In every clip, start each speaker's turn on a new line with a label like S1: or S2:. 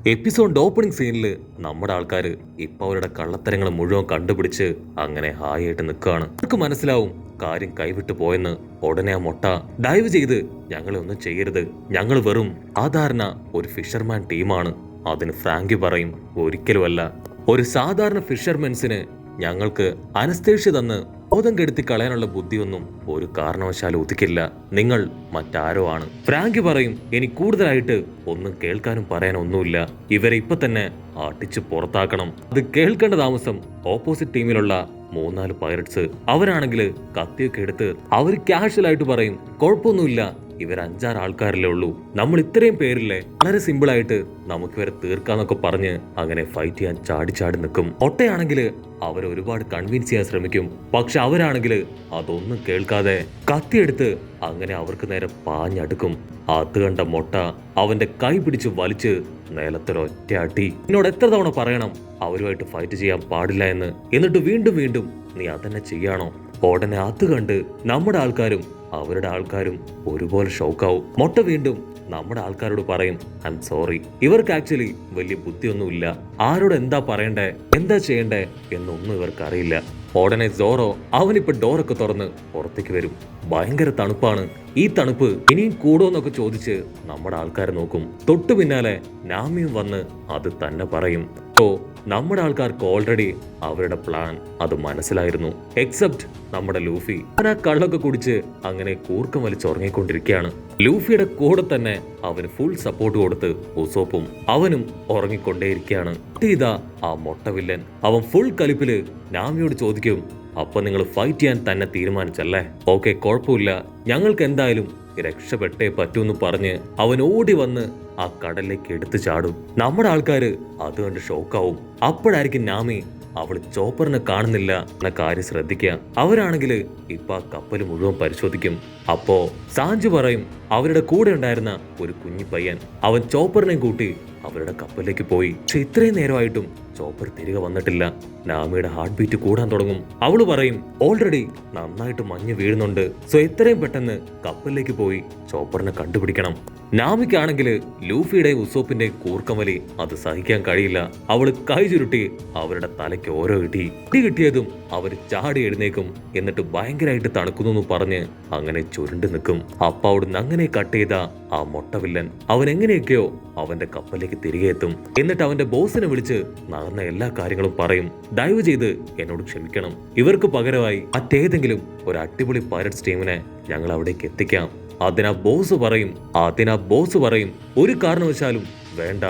S1: Episode opening സീനിൽ നമ്മുടെ ആൾക്കാര് ഇപ്പൊ അവരുടെ കള്ളത്തരങ്ങൾ മുഴുവൻ കണ്ടുപിടിച്ച് അങ്ങനെ ഹായായിട്ട് നിൽക്കുകയാണ്. അവർക്ക് മനസ്സിലാവും കാര്യം കൈവിട്ടു പോയെന്ന്. ഉടനെ ആ മൊട്ട ഡൈവ് ചെയ്ത് ഞങ്ങളെ ഒന്നും ചെയ്യരുത്, ഞങ്ങൾ വെറും സാധാരണ ഒരു ഫിഷർമാൻ ടീമാണ്. അതിന് ഫ്രാങ്കി പറയും, ഒരിക്കലുമല്ല. ഒരു സാധാരണ ഫിഷർമെൻസിന് ഞങ്ങൾക്ക് അനസ്തേഷ്യ തന്ന് ബോധം കെടുത്തി കളയാനുള്ള ബുദ്ധിയൊന്നും ഒരു കാരണവശാലും ഒതുക്കില്ല. നിങ്ങൾ മറ്റാരോ ആണ്. ഫ്രാങ്കി പറയും, എനിക്ക് കൂടുതലായിട്ട് ഒന്നും കേൾക്കാനും പറയാനും ഒന്നുമില്ല. ഇവരെ ഇപ്പൊ തന്നെ അടിച്ചു പുറത്താക്കണം. അത് കേൾക്കേണ്ട താമസം ഓപ്പോസിറ്റ് ടീമിലുള്ള 3-4 പൈററ്റ്സ് അവരാണെങ്കിൽ കത്തിയൊക്കെ എടുത്ത് അവർ കാഷ്വലായിട്ട് പറയും, കുഴപ്പമൊന്നുമില്ല, ഇവർ 5-6 ആൾക്കാരല്ലേ ഉള്ളൂ, നമ്മൾ ഇത്രയും പേരില്ലേ, വളരെ സിമ്പിൾ ആയിട്ട് നമുക്ക് ഇവരെ തീർക്കാന്നൊക്കെ പറഞ്ഞ് അങ്ങനെ ഫൈറ്റ് ചെയ്യാൻ ചാടി നിൽക്കും. ഒട്ടയാണെങ്കിൽ അവരെ ഒരുപാട് കൺവിൻസ് ചെയ്യാൻ ശ്രമിക്കും. പക്ഷെ അവരാണെങ്കിൽ അതൊന്നും കേൾക്കാതെ കത്തിയെടുത്ത് അങ്ങനെ അവർക്ക് നേരെ പാഞ്ഞടുക്കും. അത് കണ്ട മൊട്ട അവന്റെ കൈ പിടിച്ച് വലിച്ച് നിലത്തൊരൊറ്റ അടി. എന്നോട് എത്ര തവണ പറയണം അവരുമായിട്ട് ഫൈറ്റ് ചെയ്യാൻ പാടില്ല എന്ന്, എന്നിട്ട് വീണ്ടും വീണ്ടും നീ അതന്നെ ചെയ്യാണോ? ഉടനെ അത് കണ്ട് നമ്മുടെ ആൾക്കാരും അവരുടെ ആൾക്കാരും ഒരുപോലെ ഷോക്കാവും. മൊട്ട വീണ്ടും നമ്മുടെ ആൾക്കാരോട് പറയും, ഐ എം സോറി, ഇവർക്ക് ആക്ച്വലി വലിയ ബുദ്ധിയൊന്നുമില്ല, ആരോട് എന്താ പറയണ്ടേ എന്താ ചെയ്യണ്ടേ എന്നൊന്നും ഇവർക്ക് അറിയില്ല. ഉടനെ സോറോ അവനിപ്പോ ഡോറൊക്കെ തുറന്ന് പുറത്തേക്ക് വരും. ഭയങ്കര തണുപ്പാണ്. ഈ തണുപ്പ് ഇനിയും കൂടോന്നൊക്കെ ചോദിച്ച് നമ്മുടെ ആൾക്കാർ നോക്കും. തൊട്ടു പിന്നാലെ നാമിയും വന്ന് അത് തന്നെ പറയും. ഓ, നമ്മുടെ ആൾക്കാർക്ക് ഓൾറെഡി അവരുടെ പ്ലാൻ അത് മനസ്സിലായിരുന്നു. എക്സെപ്റ്റ് നമ്മുടെ ലൂഫി. അവൻ ആ കള്ളൊക്കെ കുടിച്ച് അങ്ങനെ കൂർക്കം വലിച്ചുറങ്ങിക്കൊണ്ടിരിക്കുകയാണ്. ലൂഫിയുടെ കൂടെ തന്നെ അവന് ഫുൾ സപ്പോർട്ട് കൊടുത്ത് ഉസോപ്പും അവനും ഉറങ്ങിക്കൊണ്ടേയിരിക്കുകയാണ്. ഇതാ ആ മൊട്ട വില്ലൻ. അവൻ ഫുൾ കലിപ്പില് നാമിയോട് ചോദിക്കും, അപ്പൊ നിങ്ങൾ ഫൈറ്റ് ചെയ്യാൻ തന്നെ തീരുമാനിച്ചല്ലേ? ഓക്കെ, കുഴപ്പമില്ല, ഞങ്ങൾക്ക് എന്തായാലും രക്ഷപ്പെട്ടേ പറ്റൂന്ന് പറഞ്ഞ് അവൻ ഓടി വന്ന് ആ കടലിലേക്ക് എടുത്തു ചാടും. നമ്മുടെ ആൾക്കാര് അത് കണ്ട് ഷോക്കാവും. അപ്പോഴായിരിക്കും നാമി അവള് ചോപ്പറിനെ കാണുന്നില്ല എന്ന കാര്യം ശ്രദ്ധിക്കുക. അവരാണെങ്കിൽ ഇപ്പൊ ആ കപ്പൽ മുഴുവൻ പരിശോധിക്കും. അപ്പോ സാഞ്ചു പറയും, അവരുടെ കൂടെ ഉണ്ടായിരുന്ന ഒരു കുഞ്ഞി പയ്യൻ അവൻ ചോപ്പറിനെ കൂട്ടി അവരുടെ കപ്പലിലേക്ക് പോയി. പക്ഷെ ഇത്രയും നേരമായിട്ടും ചോപ്പർ തിരികെ വന്നിട്ടില്ല. നാമിയുടെ ഹാർട്ട് ബീറ്റ് കൂടാൻ തുടങ്ങും. അവള് പറയും, ഓൾറെഡി നന്നായിട്ട് മഞ്ഞ് വീഴുന്നുണ്ട്, സോ എത്രയും പെട്ടെന്ന് കപ്പലിലേക്ക് പോയി ചോപ്പറിനെ കണ്ടുപിടിക്കണം. നാമിക്കാണെങ്കിൽ ലൂഫിയുടെ ഉസോപ്പിന്റെ കൂർക്കമലി അത് സഹിക്കാൻ കഴിയില്ല. അവള് കൈ ചുരുട്ടി അവരുടെ തലയ്ക്ക് ഓരോ ഇടി കിട്ടിയതും അവര് ചാടി എഴുന്നേക്കും. എന്നിട്ട് ഭയങ്കരമായിട്ട് തണുക്കുന്നു പറഞ്ഞ് അങ്ങനെ ചുരുണ്ട് നിൽക്കും. അപ്പ അവിടുന്ന് അങ്ങനെ കട്ട് ചെയ്ത ആ മൊട്ടവില്ലൻ അവൻ എങ്ങനെയൊക്കെയോ അവന്റെ കപ്പലിലേക്ക് തിരികെ എത്തും. എന്നിട്ട് അവന്റെ ബോസിനെ വിളിച്ച് നടന്ന എല്ലാ കാര്യങ്ങളും പറയും. ദയവ് ചെയ്ത് എന്നോട് ക്ഷമിക്കണം, ഇവർക്ക് പകരമായി മറ്റേതെങ്കിലും ഒരു അടിപൊളി പൈററ്റ്സ് ടീമിനെ ഞങ്ങൾ അവിടേക്ക് എത്തിക്കാം. അതിനാ ബോസ് പറയും, ഒരു കാരണവശാലും വേണ്ട,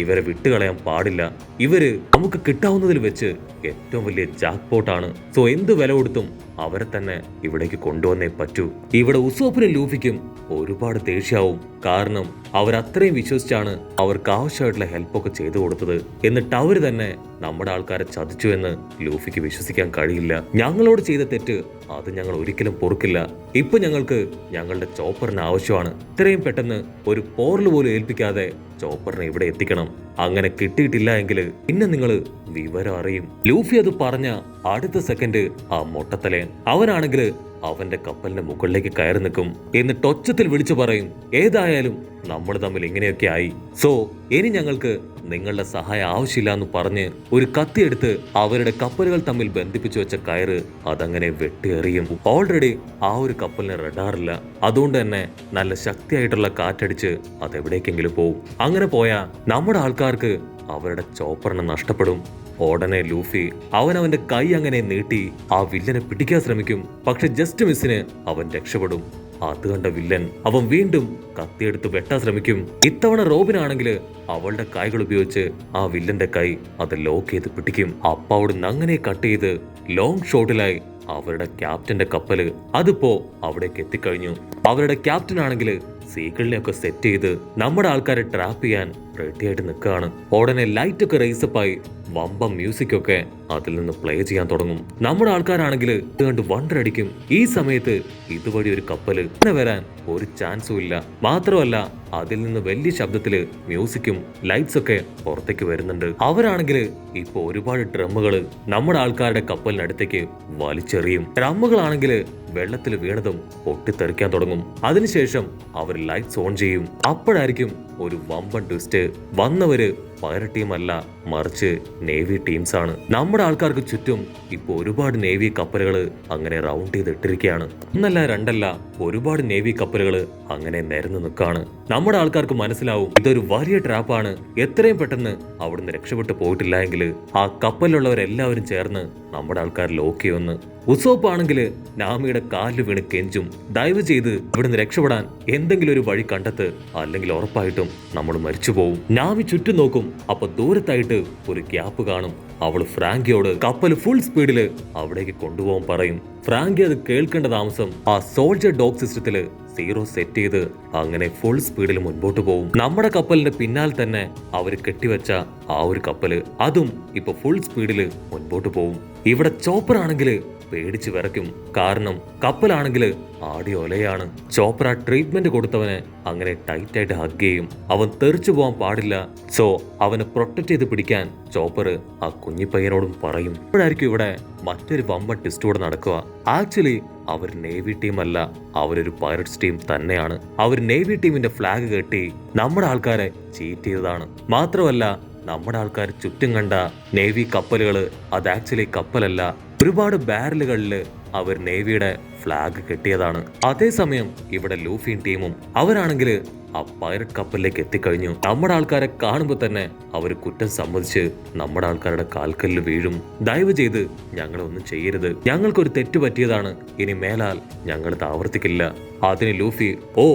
S1: ഇവരെ വിട്ടുകളയാൻ പാടില്ല. ഇവര് നമുക്ക് കിട്ടാവുന്നതിൽ വെച്ച് ഏറ്റവും വലിയ ജാക്ക്പോട്ടാണ്. സോ എന്ത് വില കൊടുത്തും അവരെ തന്നെ ഇവിടേക്ക് കൊണ്ടുവന്നേ പറ്റൂ. ഇവിടെ ഉസോപ്പിനും ലൂഫിക്കും ഒരുപാട് ദേഷ്യാവും. കാരണം അവരത്രയും വിശ്വസിച്ചാണ് അവർക്ക് ആവശ്യമായിട്ടുള്ള ഹെൽപ്പൊക്കെ ചെയ്തു കൊടുത്തത്. എന്നിട്ട് അവര് തന്നെ നമ്മുടെ ആൾക്കാരെ ചതിച്ചു എന്ന് ലൂഫിക്ക് വിശ്വസിക്കാൻ കഴിയില്ല. ഞങ്ങളോട് ചെയ്ത തെറ്റ് അത് ഞങ്ങൾ ഒരിക്കലും പൊറുക്കില്ല. ഇപ്പൊ ഞങ്ങൾക്ക് ഞങ്ങളുടെ ചോപ്പറിന് ആവശ്യമാണ്. ഇത്രയും പെട്ടെന്ന് ഒരു പോറൽ പോലും ഏൽപ്പിക്കാതെ ചോപ്പറിനെ ഇവിടെ എത്തിക്കണം. അങ്ങനെ കിട്ടിയിട്ടില്ല എങ്കിൽ പിന്നെ നിങ്ങൾ വിവരം അറിയും. ലൂഫി അത് പറഞ്ഞ അടുത്ത സെക്കൻഡ് ആ മൊട്ടത്തലയൻ അവനാണെങ്കിൽ അവന്റെ കപ്പലിന്റെ മുകളിലേക്ക് കയറി നിൽക്കും. എന്നിട്ട് ഒച്ചത്തിൽ വിളിച്ചു പറയും, ഏതായാലും നമ്മൾ തമ്മിൽ ഇങ്ങനെയൊക്കെ ആയി, സോ ഇനി ഞങ്ങൾക്ക് നിങ്ങളുടെ സഹായം ആവശ്യമില്ല എന്ന് പറഞ്ഞ് ഒരു കത്തിയെടുത്ത് അവരുടെ കപ്പലുകൾ തമ്മിൽ ബന്ധിപ്പിച്ചു വെച്ച കയറ് അതങ്ങനെ വെട്ടിയെറിയും. ഓൾറെഡി ആ ഒരു കപ്പലിന് റഡാറില്ല. അതുകൊണ്ട് തന്നെ നല്ല ശക്തിയായിട്ടുള്ള കാറ്റടിച്ച് അതെവിടേക്കെങ്കിലും പോവും. അങ്ങനെ പോയാ നമ്മുടെ ആൾക്കാർക്ക് അവരുടെ ചോപ്പറിനെ നഷ്ടപ്പെടും. ഉടനെ ലൂഫി അവന്റെ കൈ അങ്ങനെ നീട്ടി ആ വില്ലനെ പിടിക്കാൻ ശ്രമിക്കും. പക്ഷെ ജസ്റ്റ് മിസ്സിന് അവൻ രക്ഷപ്പെടും. അത് കണ്ട വില്ലൻ അവൻ വീണ്ടും കത്തിയെടുത്ത് വെട്ടാൻ ശ്രമിക്കും. ഇത്തവണ റോബിനാണെങ്കിൽ അവളുടെ കൈകൾ ഉപയോഗിച്ച് ആ വില്ലന്റെ കൈ അത് ലോക്ക് ചെയ്ത് പിടിക്കും. അപ്പ അവിടുന്ന് അങ്ങനെ കട്ട് ചെയ്ത് ലോങ് ഷോട്ടിലായി അവരുടെ ക്യാപ്റ്റന്റെ കപ്പല് അതിപ്പോ അവിടേക്ക് എത്തിക്കഴിഞ്ഞു. അവരുടെ ക്യാപ്റ്റൻ ആണെങ്കിൽ സീക്കിളിനെയൊക്കെ സെറ്റ് ചെയ്ത് നമ്മുടെ ആൾക്കാരെ ട്രാപ്പ് ചെയ്യാൻ റെഡി ആയിട്ട് നിൽക്കുകയാണ്. ഉടനെ ലൈറ്റ് ഒക്കെ റേസപ്പായി വമ്പം മ്യൂസിക് ഒക്കെ അതിൽ നിന്ന് പ്ലേ ചെയ്യാൻ തുടങ്ങും. നമ്മുടെ ആൾക്കാരാണെങ്കിൽ ഇത് കണ്ട് വണ്ടർ അടിക്കും. ഈ സമയത്ത് ഇതുവഴി ഒരു കപ്പല് വരാൻ ഒരു ചാൻസും ഇല്ല. മാത്രമല്ല അതിൽ നിന്ന് വലിയ ശബ്ദത്തില് മ്യൂസിക്കും ലൈറ്റ്സ് ഒക്കെ പുറത്തേക്ക് വരുന്നുണ്ട്. അവരാണെങ്കിൽ ഇപ്പൊ ഒരുപാട് ഡ്രമ്മുകള് നമ്മുടെ ആൾക്കാരുടെ കപ്പലിനടുത്തേക്ക് വലിച്ചെറിയും. ഡ്രമ്മുകളാണെങ്കിൽ വെള്ളത്തിൽ വീണതും പൊട്ടിത്തെറിക്കാൻ തുടങ്ങും. അതിനുശേഷം അവർ ലൈറ്റ്സ് ഓൺ ചെയ്യും. അപ്പോഴായിരിക്കും ഒരു വമ്പൻ ട്വിസ്റ്റ്. വന്നവര് പൈററ്റ് ടീം അല്ല, മറിച്ച് നേവി ടീംസ് ആണ്. നമ്മുടെ ആൾക്കാർക്ക് ചുറ്റും ഇപ്പൊ ഒരുപാട് നേവി കപ്പലുകൾ അങ്ങനെ റൗണ്ട് ചെയ്തിട്ടിരിക്കുകയാണ്. ഒന്നല്ല രണ്ടല്ല, ഒരുപാട് നേവി കപ്പലുകൾ അങ്ങനെ നിരന്ന് നിൽക്കാണ്. നമ്മുടെ ആൾക്കാർക്ക് മനസ്സിലാവും ഇതൊരു വലിയ ട്രാപ്പാണ്. എത്രയും പെട്ടെന്ന് അവിടുന്ന് രക്ഷപ്പെട്ടു പോയിട്ടില്ല എങ്കിൽ ആ കപ്പലിലുള്ളവരെല്ലാവരും ചേർന്ന് നമ്മുടെ ആൾക്കാർ ലോക്ക് ചെയ്യുമെന്ന്. ഉസോപ്പ് ആണെങ്കിൽ നാമിയുടെ കാലിൽ വീണ് കെഞ്ചും, ദയവ് ചെയ്ത് ഇവിടുന്ന് രക്ഷപ്പെടാൻ എന്തെങ്കിലും ഒരു വഴി കണ്ടെത്ത്, അല്ലെങ്കിൽ ഉറപ്പായിട്ടും നമ്മൾ മരിച്ചു പോവും. നാമി ചുറ്റും നോക്കും. അപ്പൊ ദൂരത്തായിട്ട് ഒരു ഗ്യാപ്പ് കാണും. അവള് ഫ്രാങ്കിയോട് കപ്പൽ ഫുൾ സ്പീഡില് അവിടേക്ക് കൊണ്ടുപോകാൻ പറയും. ഫ്രാങ്കി അത് കേൾക്കേണ്ട താമസം ആ സോൾജർ ഡോഗ് സിസ്റ്റത്തില് 0 സെറ്റ് ചെയ്ത് അങ്ങനെ ഫുൾ സ്പീഡിൽ മുൻപോട്ട് പോകും. നമ്മുടെ കപ്പലിന്റെ പിന്നാലെ തന്നെ അവര് കെട്ടിവെച്ച ആ ഒരു കപ്പല് അതും ഇപ്പൊ ഫുൾ സ്പീഡില് മുൻപോട്ട് പോകും. ഇവിടെ ചോപ്പർ ആണെങ്കില് പേടിച്ച് വിറയ്ക്കും. കാരണം കപ്പലാണെങ്കിൽ ആടി ഒലയാണ്. ചോപ്ര ട്രീറ്റ്മെന്റ് കൊടുത്തവനെ അങ്ങനെ ടൈറ്റായിട്ട് ഹഗ് ചെയ്യും. അവൻ തെറിച്ചു പോകാൻ പാടില്ല. സോ അവനെ പ്രൊട്ടക്ട് ചെയ്ത് പിടിക്കാൻ ചോപ്പർ ആ കുഞ്ഞിപ്പയ്യനോടും പറയും. ഇപ്പോഴായിരിക്കും ഇവിടെ മറ്റൊരു വമ്പൻ ടെസ്റ്റ് കൂടെ നടക്കുക. ആക്ച്വലി അവർ നേവി ടീം അല്ല, അവരൊരു പൈററ്റ്സ് ടീം തന്നെയാണ്. അവർ നേവി ടീമിന്റെ ഫ്ലാഗ് കെട്ടി നമ്മുടെ ആൾക്കാരെ ചീറ്റ് ചെയ്തതാണ്. മാത്രമല്ല നമ്മുടെ ആൾക്കാർ ചുറ്റും കണ്ട നേവി കപ്പലുകള് അത് ആക്ച്വലി കപ്പലല്ല, ഒരുപാട് ബാരലുകളില് അവർ നേവിയുടെ ഫ്ലാഗ് കെട്ടിയതാണ്. അതേസമയം ഇവിടെ ലൂഫിയും ടീമും അവരാണെങ്കിൽ ആ പൈററ്റ് കപ്പലിലേക്ക് എത്തിക്കഴിഞ്ഞു. നമ്മുടെ ആൾക്കാരെ കാണുമ്പോൾ തന്നെ അവർ കുറ്റം സമ്മതിച്ച് നമ്മുടെ ആൾക്കാരുടെ കാൽക്കല്ലിൽ വീഴും. ദയവ് ചെയ്ത് ഞങ്ങളൊന്നും ചെയ്യരുത്, ഞങ്ങൾക്കൊരു തെറ്റ് പറ്റിയതാണ്, ഇനി മേലാൽ ഞങ്ങളിത് ആവർത്തിക്കില്ല. അതിന് ലൂഫി, ഓ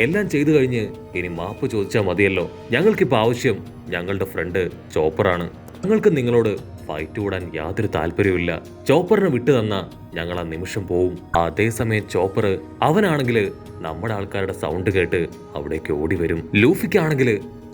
S1: എല്ലാം ചെയ്തു കഴിഞ്ഞ് ഇനി മാപ്പ് ചോദിച്ചാൽ മതിയല്ലോ, ഞങ്ങൾക്കിപ്പോൾ ആവശ്യം ഞങ്ങളുടെ ഫ്രണ്ട് ചോപ്പറാണ്. ഞങ്ങൾക്ക് നിങ്ങളോട് ഫൈറ്റ് കൂടാൻ യാതൊരു താല്പര്യവുമില്ല. ചോപ്പറിനെ വിട്ടു തന്ന ഞങ്ങൾ ആ നിമിഷം പോവും. അതേസമയം ചോപ്പർ അവനാണെങ്കിൽ നമ്മുടെ ആൾക്കാരുടെ സൗണ്ട് കേട്ട് അവിടേക്ക് ഓടി വരും. ലൂഫിക്കാണെങ്കിൽ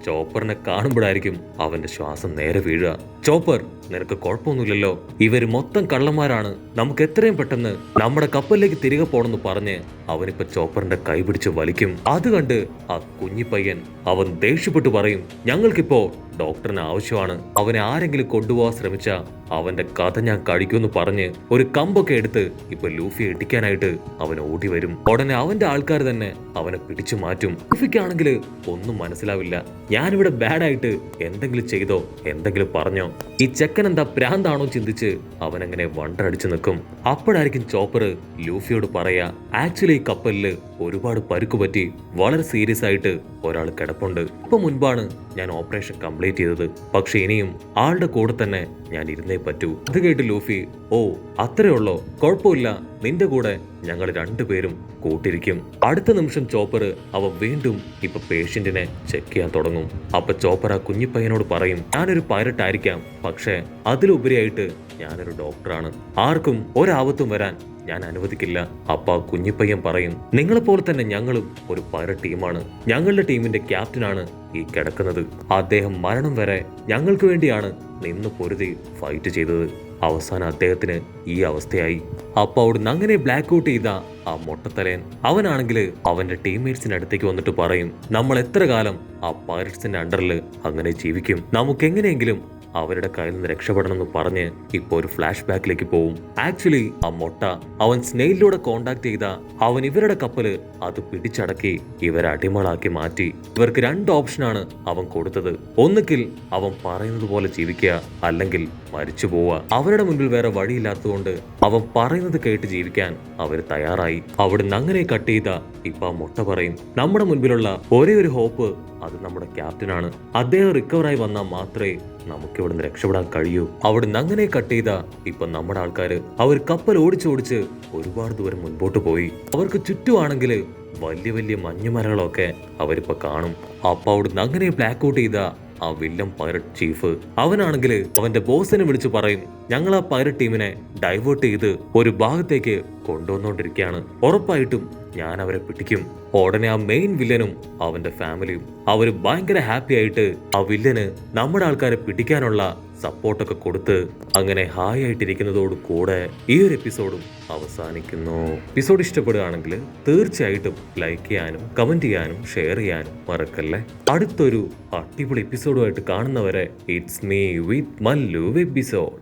S1: ചോപ്പറിനെ കാണുമ്പോഴായിരിക്കും അവന്റെ ശ്വാസം നേരെ വീഴുക. ചോപ്പർ, നിനക്ക് കുഴപ്പമൊന്നുമില്ലല്ലോ? ഇവര് മൊത്തം കള്ളന്മാരാണ്, നമുക്ക് എത്രയും പെട്ടെന്ന് നമ്മുടെ കപ്പലിലേക്ക് തിരികെ പോണെന്ന് പറഞ്ഞ് അവനിപ്പോ ചോപ്പറിന്റെ കൈ പിടിച്ച് വലിക്കും. അത് കണ്ട് ആ കുഞ്ഞിപ്പയ്യൻ അവൻ ദേഷ്യപ്പെട്ടു പറയും, ഞങ്ങൾക്കിപ്പോ ഡോക്ടറിന് ആവശ്യമാണ്, അവനെ ആരെങ്കിലും കൊണ്ടുപോകാൻ ശ്രമിച്ച അവന്റെ കഥ ഞാൻ കഴിക്കുമെന്ന് പറഞ്ഞ് ഒരു കമ്പൊക്കെ എടുത്ത് ഇപ്പൊ ലൂഫിയെ ഇടിക്കാനായിട്ട് അവൻ ഓടി വരും. ഉടനെ അവന്റെ ആൾക്കാർ തന്നെ അവനെ പിടിച്ചു മാറ്റും. ലൂഫിക്കാണെങ്കിൽ ഒന്നും മനസ്സിലാവില്ല. ഞാനിവിടെ ബാഡായിട്ട് എന്തെങ്കിലും ചെയ്തോ, എന്തെങ്കിലും പറഞ്ഞോ, ഈ ചെക്കൻ എന്താ പ്രാന്താണോ ചിന്തിച്ച് അവനങ്ങനെ വണ്ടടിച്ചു നിൽക്കും. അപ്പോഴായിരിക്കും ചോപ്പർ ലൂഫിയോട് പറയാ, ആക്ച്വലി ഈ കപ്പലില് ഒരുപാട് പരുക്ക് പറ്റി വളരെ സീരിയസ് ആയിട്ട് ഒരാൾ കിടപ്പുണ്ട്. ഇപ്പൊ മുൻപാണ് ഞാൻ ഓപ്പറേഷൻ കംപ്ലീറ്റ് ചെയ്തത്, പക്ഷെ ഇനിയും ആളുടെ കൂടെ തന്നെ ഞാൻ ഇരുന്നേ പറ്റൂ. അത് കേട്ട് ലൂഫി, ഓ അത്രേ ഉള്ളോ, കുഴപ്പമില്ല, നിന്റെ കൂടെ ഞങ്ങൾ രണ്ടുപേരും കൂട്ടിരിക്കും. അടുത്ത നിമിഷം ചോപ്പർ അവ വീണ്ടും ഇപ്പൊ പേഷ്യന്റിനെ ചെക്ക് ചെയ്യാൻ തുടങ്ങും. അപ്പൊ ചോപ്പർ ആ കുഞ്ഞിപ്പയ്യനോട് പറയും, ഞാനൊരു പൈലറ്റ് ആയിരിക്കാം, പക്ഷെ അതിലുപരിയായിട്ട് ഞാനൊരു ഡോക്ടറാണ്, ആർക്കും ഒരാപത്തും വരാൻ ഞാൻ അനുവദിക്കില്ല. അപ്പ കുഞ്ഞിപ്പയ്യൻ പറയും, നിങ്ങളെപ്പോലെ തന്നെ ഞങ്ങളും ഒരു പൈലറ്റ് ടീമാണ്, ഞങ്ങളുടെ ടീമിന്റെ ക്യാപ്റ്റനാണ് ഈ കിടക്കുന്നത്, അദ്ദേഹം മരണം വരെ ഞങ്ങൾക്ക് വേണ്ടിയാണ് നിന്ന് പൊരുതി ഫൈറ്റ് ചെയ്തത്, അവസാനം അദ്ദേഹത്തിന് ഈ അവസ്ഥയായി. അപ്പൊ അവിടുന്ന് അങ്ങനെ ബ്ലാക്ക് ഔട്ട് ചെയ്ത ആ മൊട്ടത്തലയൻ അവനാണെങ്കിൽ അവന്റെ ടീംമേറ്റ്സിന്റെ അടുത്തേക്ക് വന്നിട്ട് പറയും, നമ്മൾ എത്ര കാലം ആ പൈററ്റ്സിന്റെ അണ്ടറിൽ അങ്ങനെ ജീവിക്കും, നമുക്ക് എങ്ങനെയെങ്കിലും അവരുടെ കയ്യിൽ നിന്ന് രക്ഷപ്പെടണം എന്ന് പറഞ്ഞ് ഇപ്പൊ ഒരു ഫ്ലാഷ് ബാക്കിലേക്ക് പോവും. ആക്ച്വലി ആ മൊട്ട അവൻ സ്നെയിലിലൂടെ കോണ്ടാക്ട് ചെയ്ത അവൻ ഇവരുടെ കപ്പല് അത് പിടിച്ചടക്കി ഇവരെ അടിമകളാക്കി മാറ്റി. ഇവർക്ക് 2 ഓപ്ഷനാണ് അവൻ കൊടുത്തത്, ഒന്നുകിൽ അവൻ പറയുന്നത് പോലെ ജീവിക്കുക, അല്ലെങ്കിൽ മരിച്ചു പോവുക. അവരുടെ മുൻപിൽ വേറെ വഴിയില്ലാത്തതുകൊണ്ട് അവൻ പറയുന്നത് കേട്ട് ജീവിക്കാൻ അവർ തയ്യാറായി. അവിടുന്ന് അങ്ങനെ കട്ട് ചെയ്ത ഇപ്പൊ ആ മൊട്ട പറയും, നമ്മുടെ മുൻപിലുള്ള ഒരേ ഒരു ഹോപ്പ് അത് നമ്മുടെ ക്യാപ്റ്റനാണ്, അദ്ദേഹം റിക്കവറായി വന്നാൽ മാത്രമേ നമുക്ക് ഇവിടുന്ന് രക്ഷപ്പെടാൻ കഴിയൂ. അവിടുന്ന് അങ്ങനെ കട്ട് ചെയ്ത ഇപ്പൊ നമ്മുടെ ആൾക്കാര് അവർ കപ്പൽ ഓടിച്ചോടിച്ച് ഒരുപാട് ദൂരം മുൻപോട്ട് പോയി. അവർക്ക് ചുറ്റുമാണെങ്കിൽ വലിയ വലിയ മഞ്ഞുമരങ്ങളൊക്കെ അവരിപ്പോ കാണും. അപ്പൊ അവിടുന്ന് അങ്ങനെ ബ്ലാക്ക് ഔട്ട് ചെയ്ത ആ വില്ലൻ പൈററ്റ് ചീഫ് അവനാണെങ്കിൽ അവന്റെ ബോസിനെ വിളിച്ചു പറയും, ഞങ്ങൾ ആ പൈററ്റ് ടീമിനെ ഡൈവേർട്ട് ചെയ്ത് ഒരു ഭാഗത്തേക്ക് കൊണ്ടുവന്നുകൊണ്ടിരിക്കുകയാണ്, ഉറപ്പായിട്ടും ഞാൻ അവരെ പിടിക്കും. ഉടനെ ആ മെയിൻ വില്ലനും അവന്റെ ഫാമിലിയും അവര് ഭയങ്കര ഹാപ്പി ആയിട്ട് ആ വില്ലന് നമ്മുടെ ആൾക്കാരെ പിടിക്കാനുള്ള സപ്പോർട്ടൊക്കെ കൊടുത്ത് അങ്ങനെ ഹായ് ആയിട്ടിരിക്കുന്നതോട് കൂടെ ഈ ഒരു എപ്പിസോഡും അവസാനിക്കുന്നു. എപ്പിസോഡ് ഇഷ്ടപ്പെടുകയാണെങ്കിൽ തീർച്ചയായിട്ടും ലൈക്ക് ചെയ്യാനും കമന്റ് ചെയ്യാനും ഷെയർ ചെയ്യാനും മറക്കല്ലേ. അടുത്തൊരു അടിപൊളി എപ്പിസോഡുമായിട്ട് കാണുന്നവരെ it's me with Mallu episode.